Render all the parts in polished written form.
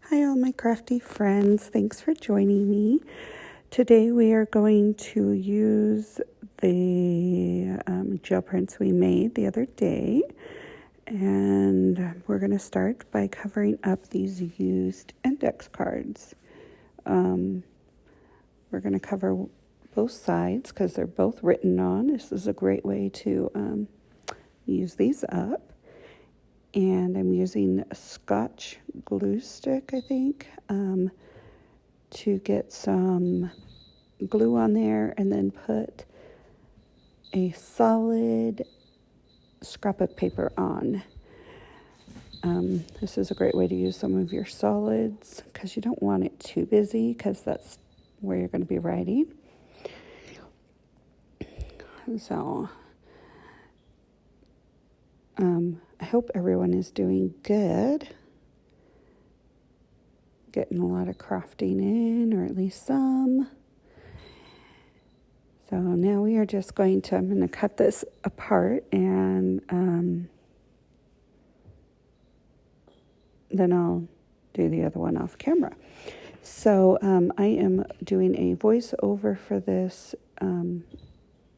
Hi, all my crafty friends. Thanks for joining me. Today we are going to use the gel prints we made the other day. And we're going to start by covering up these used index cards. We're going to cover both sides because they're both written on. This is a great way to use these up. And I'm using a Scotch glue stick, I think, to get some glue on there and then put a solid scrapbook paper on. This is a great way to use some of your solids because you don't want it too busy because that's where you're going to be writing. So I hope everyone is doing good, getting a lot of crafting in, or at least some. So now we are just I'm going to cut this apart and then I'll do the other one off camera. So I am doing a voiceover for this.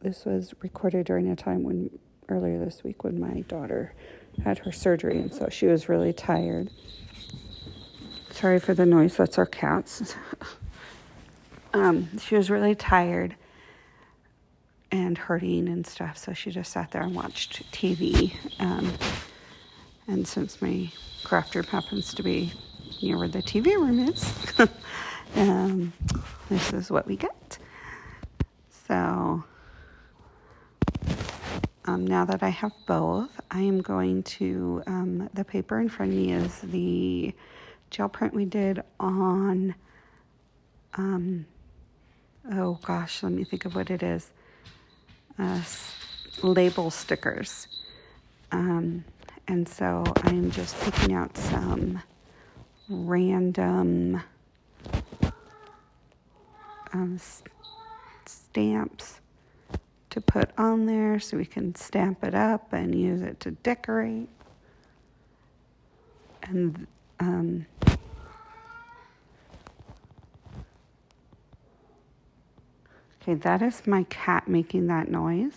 This was recorded during a time earlier this week when my daughter had her surgery, and so she was really tired. Sorry for the noise, that's our cats. She was really tired and hurting and stuff, so she just sat there and watched TV. And since my craft room happens to be near where the TV room is, this is what we get. So now that I have both, I am going to, the paper in front of me is the gel print we did on, oh gosh, let me think of what it is. Label stickers. And so I'm just picking out some random stamps to put on there so we can stamp it up and use it to decorate. And okay, that is my cat making that noise.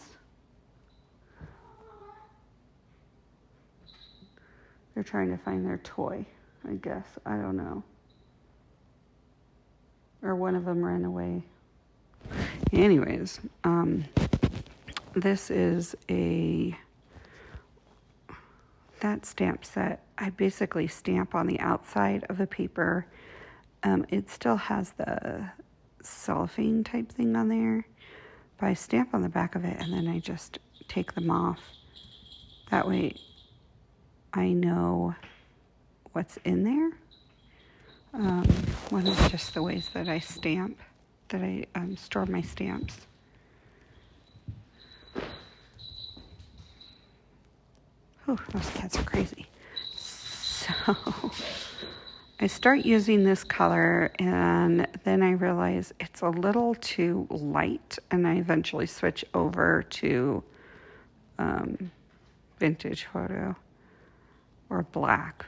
They're trying to find their toy, I guess. I don't know. Or one of them ran away. Anyways, this is that stamp set. I basically stamp on the outside of the paper. It still has the cellophane type thing on there, but I stamp on the back of it and then I just take them off. That way I know what's in there. One of just the ways that I stamp, that I store my stamps. Oh, those cats are crazy. So I start using this color and then I realize it's a little too light and I eventually switch over to vintage photo or black.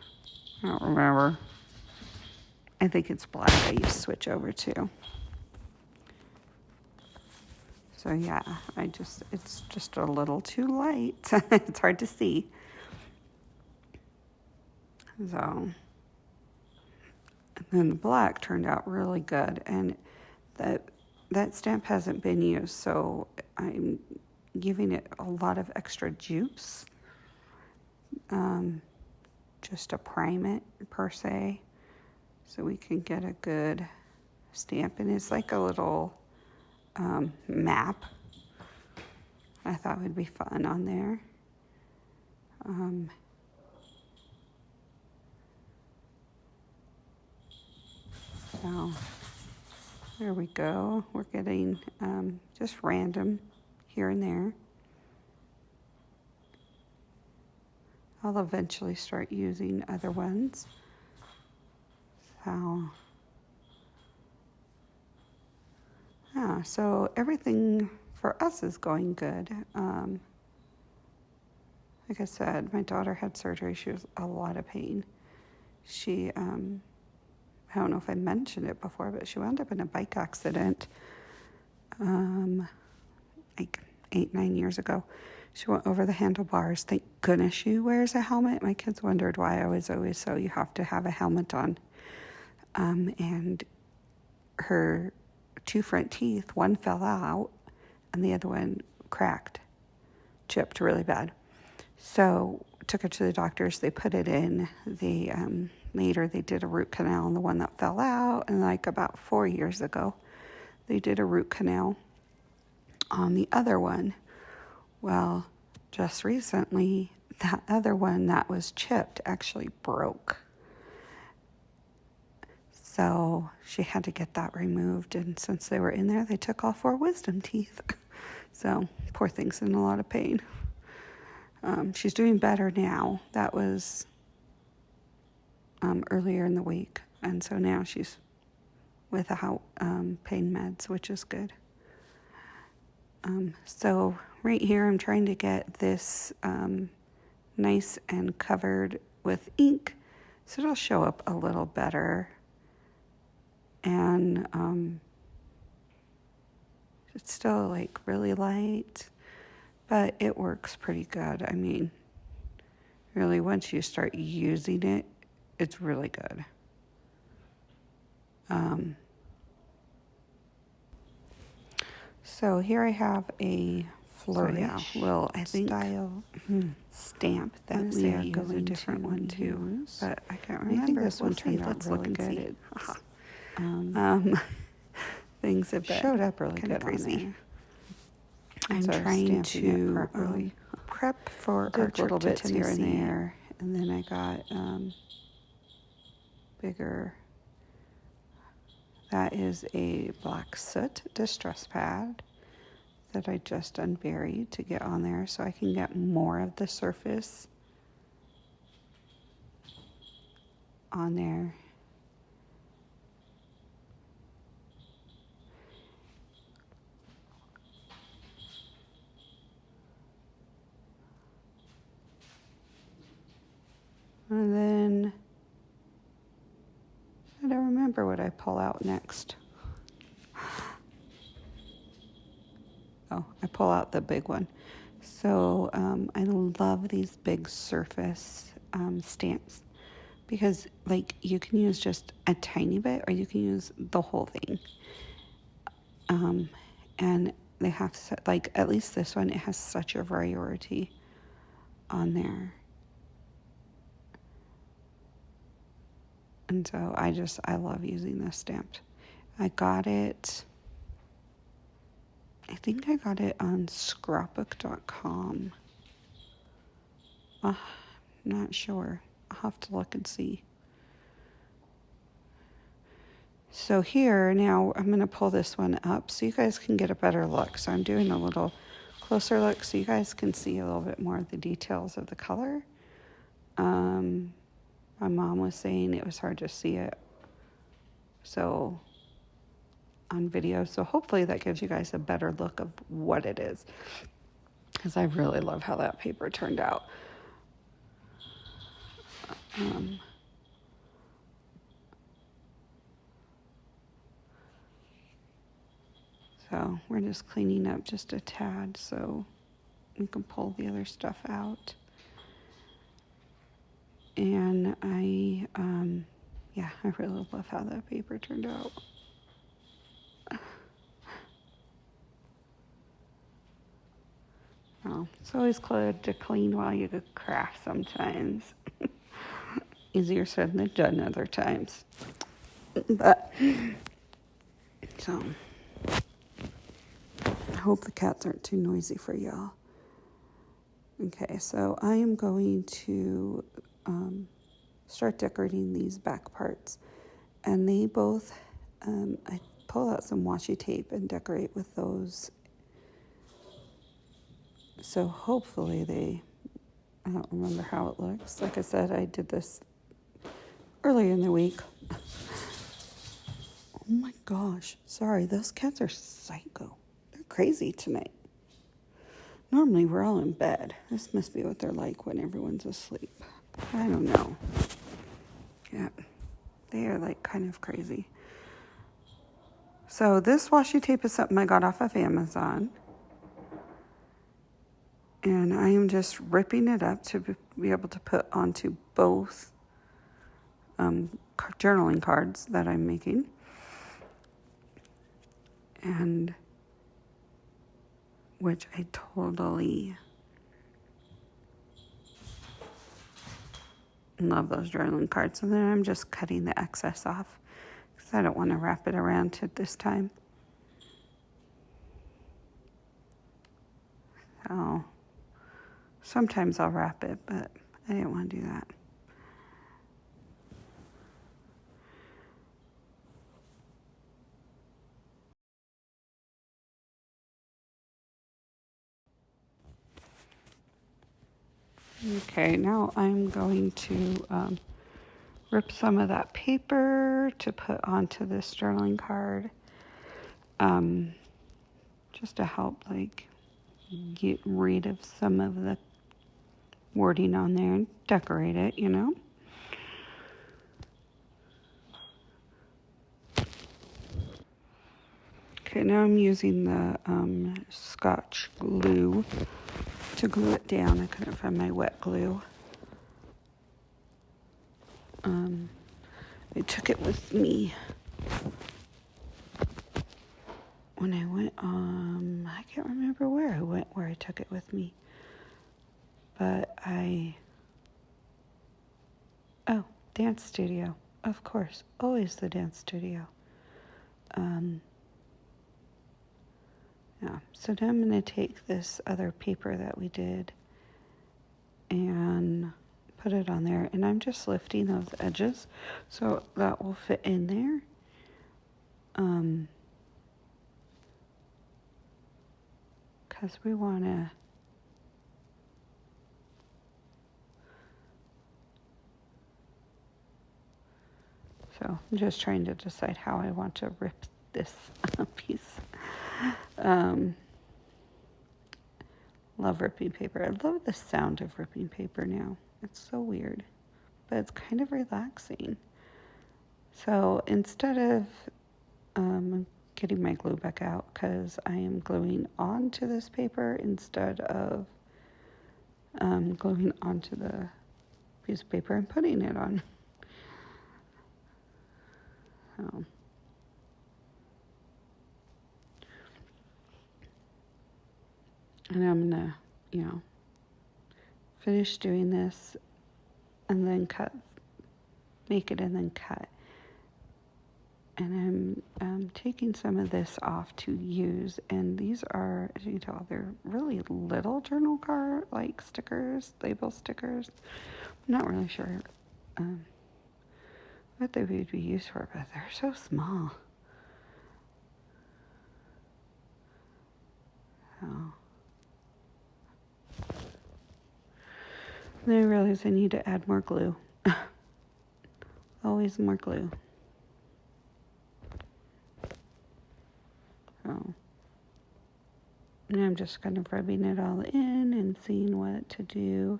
I don't remember. I think it's black I used to switch over to. So yeah, it's just a little too light. It's hard to see. So, and then the black turned out really good, and that stamp hasn't been used, so I'm giving it a lot of extra juice, just to prime it per se, so we can get a good stamp. And it's like a little map. I thought would be fun on there. So there we go. We're getting just random here and there. I'll eventually start using other ones. So everything for us is going good. Like I said, my daughter had surgery. She was a lot of pain. She I don't know if I mentioned it before, but she wound up in a bike accident like 8-9 years ago. She went over the handlebars. Thank goodness she wears a helmet. My kids wondered why I was always so you have to have a helmet on. And her 2 front teeth, one fell out and the other one cracked, chipped really bad. So took her to the doctors. They put it in. Later they did a root canal on the one that fell out. And like about 4 years ago, they did a root canal on the other one. Well, just recently, that other one that was chipped actually broke. So she had to get that removed. And since they were in there, they took all 4 wisdom teeth. So poor thing's in a lot of pain. She's doing better now. That was earlier in the week. And so now she's without pain meds, which is good. So right here, I'm trying to get this nice and covered with ink, so it'll show up a little better. And it's still like really light, but it works pretty good. I mean, really, once you start using it, it's really good. So here I have a flourish little, I think, style stamp that we are going a different one too, but I can't remember. I think this one turned out really good. Things have showed up really good crazy. I'm trying to prep for our little bits here and there, and then I got bigger. That is a black soot distress pad that I just unburied to get on there so I can get more of the surface on there. And then I don't remember what I pull out next. Oh, I pull out the big one. So I love these big surface stamps because like you can use just a tiny bit or you can use the whole thing. And they have like at least this one, it has such a variety on there. And so I love using this stamped. I got it, I think I got it on scrapbook.com. Not sure. I'll have to look and see. So here, now I'm going to pull this one up so you guys can get a better look. So I'm doing a little closer look so you guys can see a little bit more of the details of the color. My mom was saying it was hard to see it so on video. So hopefully that gives you guys a better look of what it is. Because I really love how that paper turned out. So we're just cleaning up just a tad so we can pull the other stuff out. And I really love how that paper turned out. Oh, it's always good to clean while you craft sometimes. Easier said than done other times. But, so, I hope the cats aren't too noisy for y'all. Okay, so I am going to start decorating these back parts. And they both, I pull out some washi tape and decorate with those. So hopefully I don't remember how it looks. Like I said, I did this earlier in the week. Oh my gosh. Sorry, those cats are psycho. They're crazy tonight. Normally we're all in bed. This must be what they're like when everyone's asleep. I don't know. Yeah. They are like kind of crazy. So this washi tape is something I got off of Amazon. And I am just ripping it up to be able to put onto both journaling cards that I'm making. And which I totally love those journaling cards. And then I'm just cutting the excess off because I don't want to wrap it around at this time. So sometimes I'll wrap it, but I didn't want to do that. Okay, now I'm going to rip some of that paper to put onto this journaling card, just to help like get rid of some of the wording on there and decorate it, you know. Okay, now I'm using the Scotch glue to glue it down. I couldn't find my wet glue. I took it with me when I went, I can't remember where I went, where I took it with me. But dance studio, of course, always the dance studio. Yeah, so now I'm going to take this other paper that we did and put it on there, and I'm just lifting those edges so that will fit in there. Because we want to so I'm just trying to decide how I want to rip this piece. Love ripping paper. I love the sound of ripping paper now. It's so weird, but it's kind of relaxing. So instead of getting my glue back out, because I am gluing onto this paper instead of gluing onto the piece of paper and putting it on. So. And I'm going to, finish doing this and then cut, make it and then cut. And I'm taking some of this off to use. And these are, as you can tell, they're really little journal card, like stickers, label stickers. I'm not really sure what they would be used for, but they're so small. So. Then I realized I need to add more glue. Always more glue. So, and I'm just kind of rubbing it all in and seeing what to do.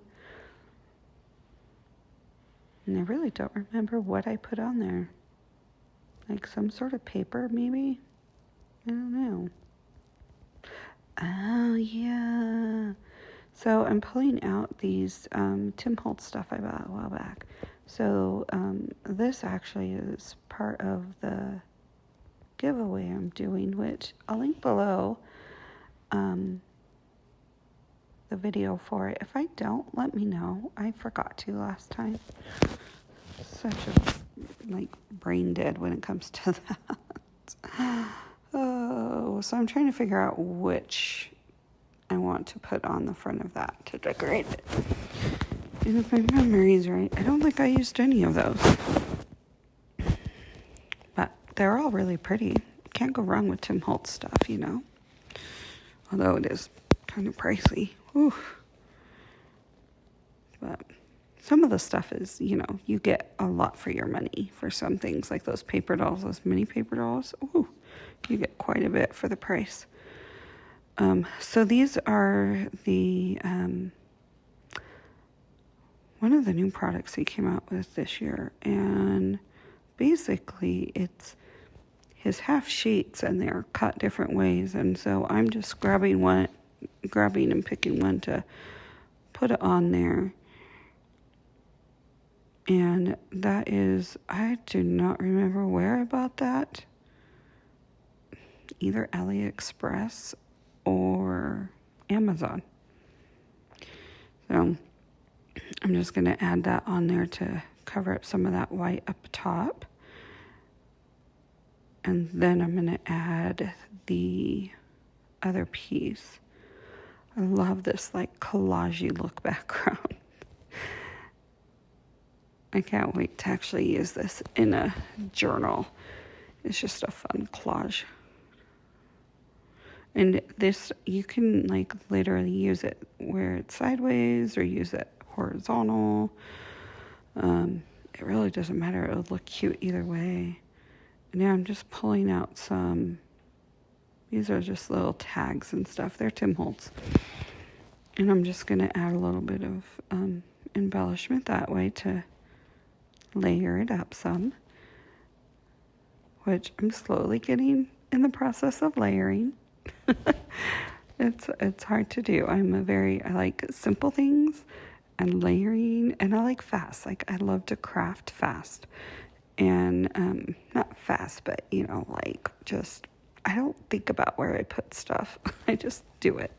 And I really don't remember what I put on there. Like some sort of paper, maybe? I don't know. Oh, yeah. So I'm pulling out these Tim Holtz stuff I bought a while back. So this actually is part of the giveaway I'm doing, which I'll link below the video for it. If I don't, let me know. I forgot to last time. Such a brain dead when it comes to that. Oh, so I'm trying to figure out which I want to put on the front of that to decorate it. And if my memory's right, I don't think I used any of those. But they're all really pretty. Can't go wrong with Tim Holtz stuff, Although it is kind of pricey. Oof. But some of the stuff is, you get a lot for your money for some things, like those paper dolls, those mini paper dolls. Ooh, you get quite a bit for the price. So these are the one of the new products he came out with this year, and basically it's his half sheets and they're cut different ways. And so I'm just grabbing and picking one to put it on there. And that is, I do not remember where I bought that. Either AliExpress or Amazon. So I'm just going to add that on there to cover up some of that white up top. And then I'm going to add the other piece. I love this like collagey look background. I can't wait to actually use this in a journal. It's just a fun collage. And this, you can like literally use it where it's sideways or use it horizontal. It really doesn't matter. It'll look cute either way. Now I'm just pulling out some, these are just little tags and stuff. They're Tim Holtz. And I'm just going to add a little bit of embellishment that way to layer it up some. Which I'm slowly getting in the process of layering. It's hard to do. I like simple things and layering, and I like fast. Like I love to craft fast. And not fast, but like just I don't think about where I put stuff. I just do it.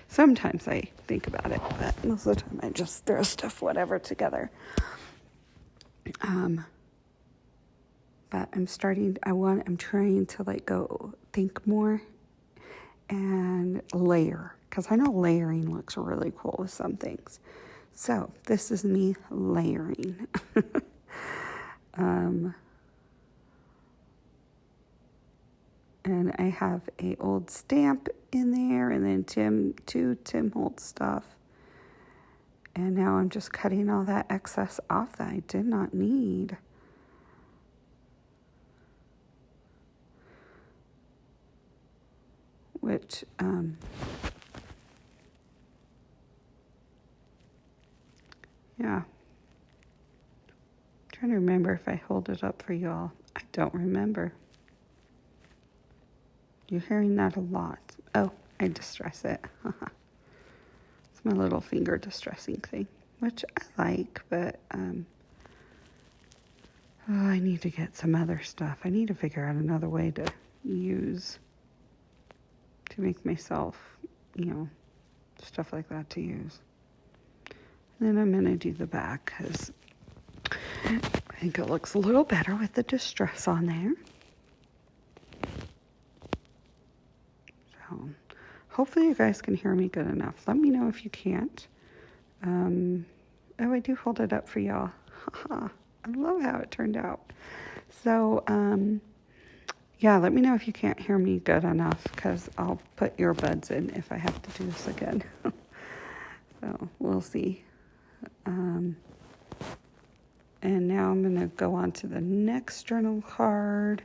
Sometimes I think about it, but most of the time I just throw stuff whatever together. But I'm trying to like go think more and layer, because I know layering looks really cool with some things. So this is me layering. And I have a old stamp in there, and then two Tim Holtz stuff. And now I'm just cutting all that excess off that I did not need. Which, yeah. I'm trying to remember if I hold it up for y'all. I don't remember. You're hearing that a lot. Oh, I distress it. It's my little finger distressing thing, which I like, but I need to get some other stuff. I need to figure out another way to use, to make myself, stuff like that to use. And then I'm going to do the back because I think it looks a little better with the distress on there. So hopefully you guys can hear me good enough. Let me know if you can't. I do hold it up for y'all. I love how it turned out. So, yeah, let me know if you can't hear me good enough, because I'll put earbuds in if I have to do this again. So we'll see. And now I'm going to go on to the next journal card.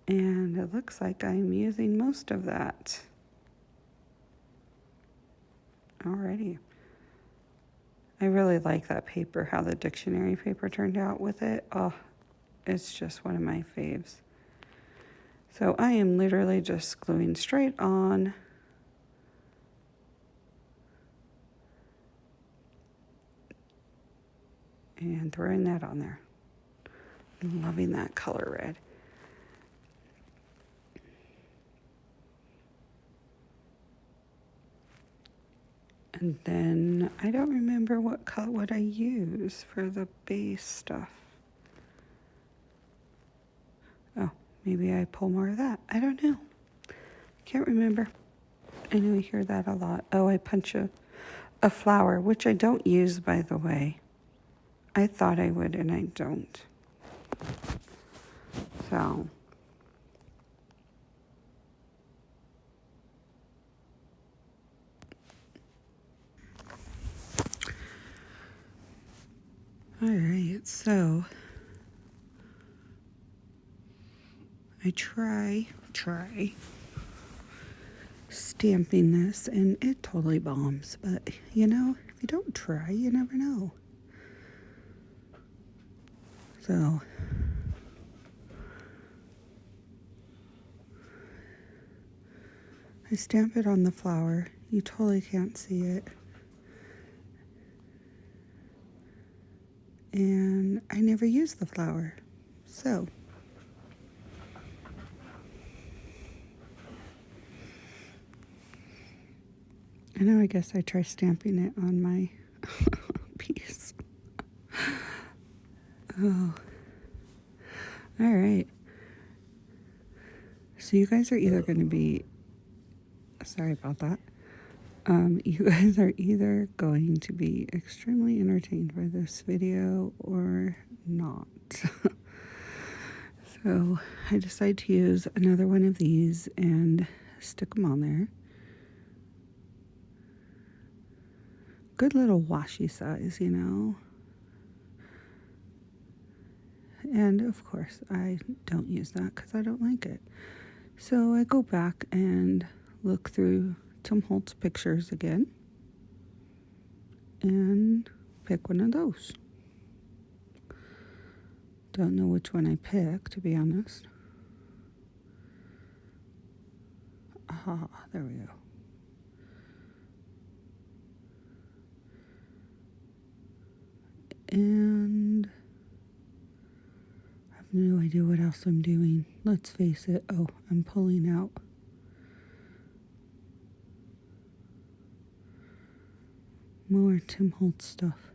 And it looks like I'm using most of that. Alrighty. I really like that paper, how the dictionary paper turned out with it. Oh, it's just one of my faves. So I am literally just gluing straight on. And throwing that on there. I'm loving that color red. And then I don't remember what color would I use for the base stuff. Oh, maybe I pull more of that. I don't know. Can't remember. I know you hear that a lot. Oh, I punch a flower, which I don't use, by the way. I thought I would, and I don't. So. All right, so I try stamping this, and it totally bombs. But, if you don't try, you never know. So I stamp it on the flower. You totally can't see it. And I never use the flower. So I know, I guess I try stamping it on my piece. Oh. All right. So you guys are either going to be, sorry about that. You guys are either going to be extremely entertained by this video or not. So I decided to use another one of these and stick them on there. Good little washi size, you know. And of course, I don't use that because I don't like it. So I go back and look through Tim Holtz pictures again and pick one of those. Don't know which one I picked, to be honest. Ah, there we go. And I have no idea what else I'm doing. Let's face it. Oh, I'm pulling out more Tim Holtz stuff.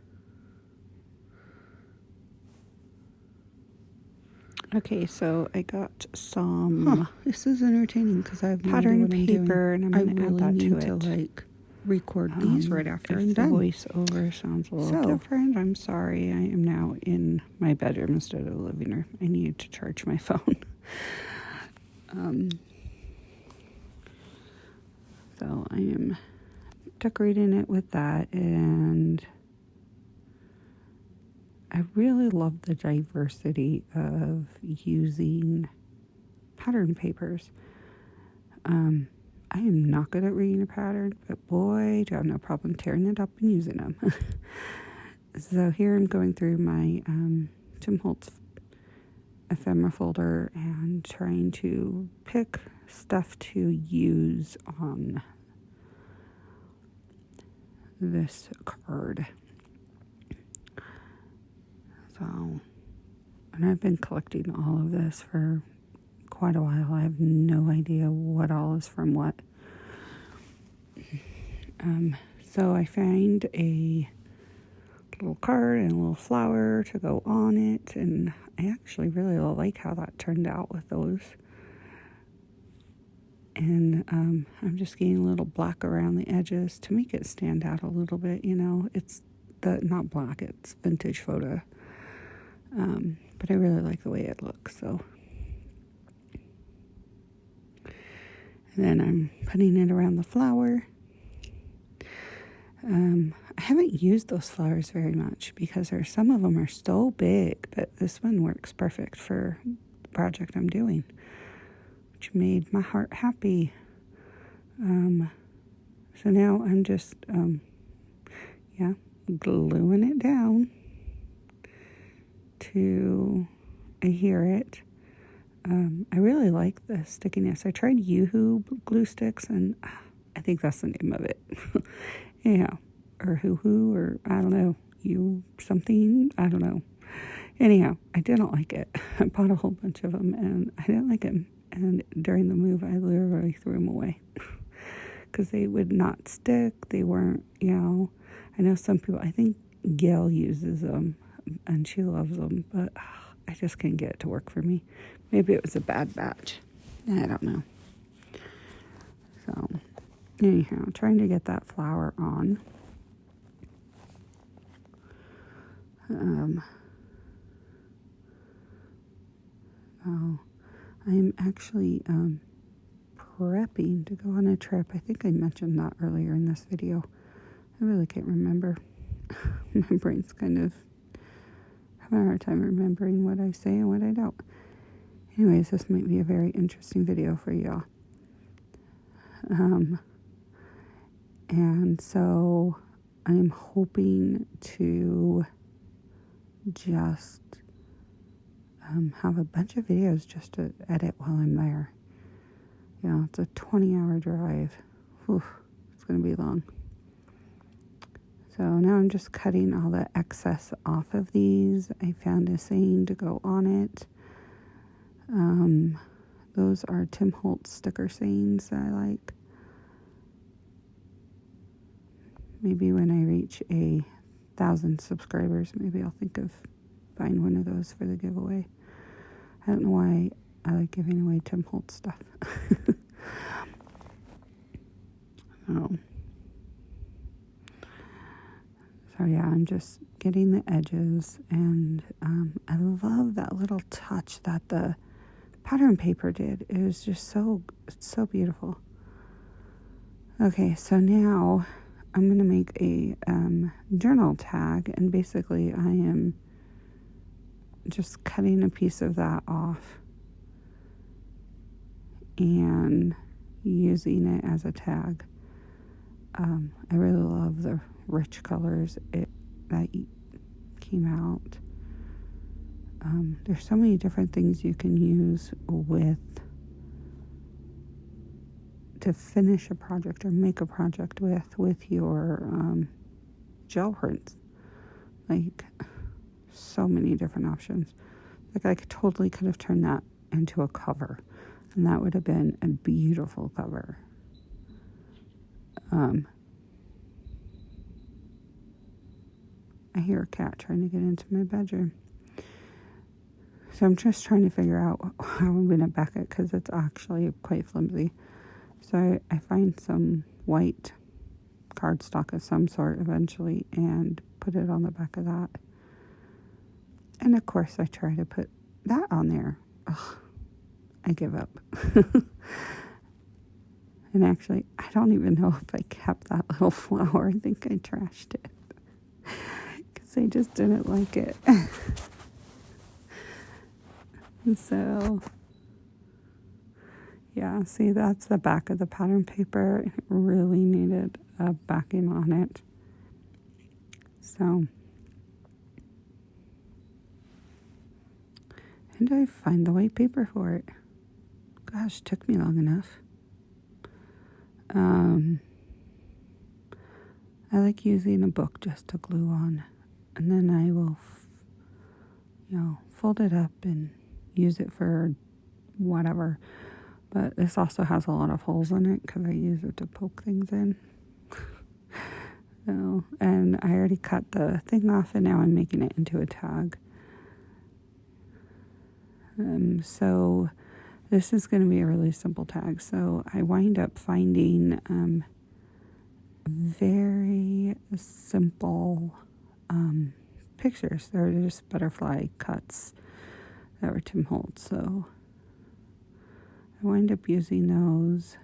Okay, so I got some. This is entertaining because I have pattern paper, and I'm going to add that to it. Like record these right after I'm done. The voiceover sounds a little different. I'm sorry. I am now in my bedroom instead of the living room. I needed to charge my phone. So I am decorating it with that, and I really love the diversity of using pattern papers. I am not good at reading a pattern, but boy, do I have no problem tearing it up and using them. So here I'm going through my Tim Holtz ephemera folder and trying to pick stuff to use on this card. So, and I've been collecting all of this for quite a while. I have no idea what all is from what. So I find a little card and a little flower to go on it, and I actually really like how that turned out with those. And I'm just getting a little black around the edges to make it stand out a little bit, you know. It's not black, it's vintage photo. But I really like the way it looks, so. And then I'm putting it around the flower. I haven't used those flowers very much because some of them are so big, but this one works perfect for the project I'm doing, which made my heart happy. So now I'm just, gluing it down to adhere it. I really like the stickiness. I tried Yoo-Hoo glue sticks, and I think that's the name of it. Anyhow, or Hoo-Hoo, or I don't know, something, I don't know. Anyhow, I didn't like it. I bought a whole bunch of them, and I didn't like them. And during the move, I literally threw them away because they would not stick. They weren't, I know some people, I think Gail uses them, and she loves them, but I just couldn't get it to work for me. Maybe it was a bad batch. I don't know. So, anyhow, trying to get that flower on. I'm actually prepping to go on a trip. I think I mentioned that earlier in this video. I really can't remember. My brain's kind of having a hard time remembering what I say and what I don't. Anyways, this might be a very interesting video for y'all. And so I'm hoping to just have a bunch of videos just to edit while I'm there. It's a 20-hour drive. Whew, it's going to be long. So now I'm just cutting all the excess off of these. I found a saying to go on it. Those are Tim Holtz sticker sayings that I like. Maybe when I reach 1,000 subscribers, maybe I'll think of buying one of those for the giveaway. I don't know why I like giving away Tim Holtz stuff. So yeah, I'm just getting the edges, and I love that little touch that the pattern paper did. It was just so beautiful. Okay, so now I'm going to make a journal tag, and basically I am just cutting a piece of that off and using it as a tag. I really love the rich colors that came out. There's so many different things you can use to finish a project or make a project with your gel prints. Like, so many different options. Like, I totally could have turned that into a cover, and that would have been a beautiful cover. I hear a cat trying to get into my bedroom. So I'm just trying to figure out how I'm going to back it, because it's actually quite flimsy. So I find some white cardstock of some sort eventually and put it on the back of that. And of course I try to put that on there. Ugh, I give up. And actually, I don't even know if I kept that little flower. I think I trashed it. Because I just didn't like it. And so, yeah, see, that's the back of the pattern paper. It really needed a backing on it. So, and I find the white paper for it. Gosh, took me long enough. I like using a book just to glue on, and then I will, fold it up and use it for whatever. But this also has a lot of holes in it because I use it to poke things in. So, and I already cut the thing off, and now I'm making it into a tag. So this is going to be a really simple tag. So I wind up finding very simple pictures. They're just butterfly cuts that were Tim Holtz. So I wind up using those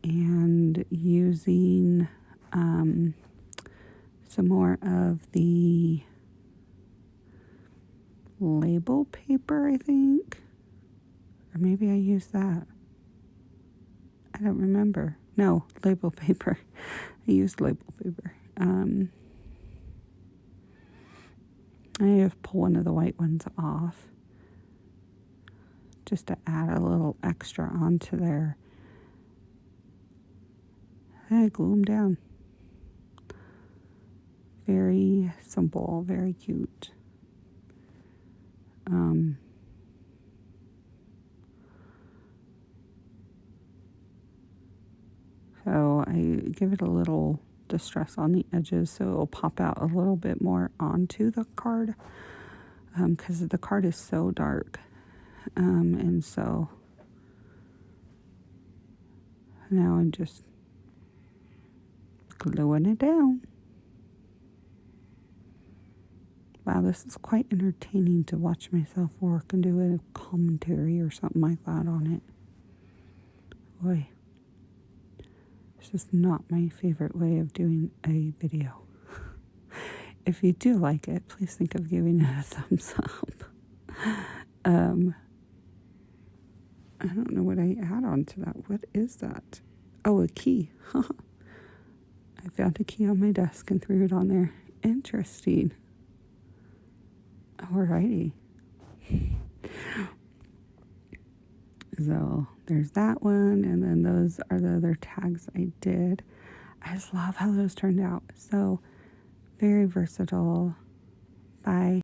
and using some more of the label paper, I think. Or maybe I used that. I don't remember. No, label paper. I used label paper. I just pull one of the white ones off just to add a little extra onto there. And I glue them down. Very simple, very cute. So I give it a little distress on the edges so it'll pop out a little bit more onto the card, because the card is so dark, and so now I'm just gluing it down. Wow, this is quite entertaining to watch myself work and do a commentary or something like that on it. Boy, this is not my favorite way of doing a video. If you do like it, please think of giving it a thumbs up. I don't know what I add on to that. What is that? Oh, a key. I found a key on my desk and threw it on there. Interesting. Alrighty. So there's that one, and then those are the other tags I did. I just love how those turned out. So very versatile. Bye.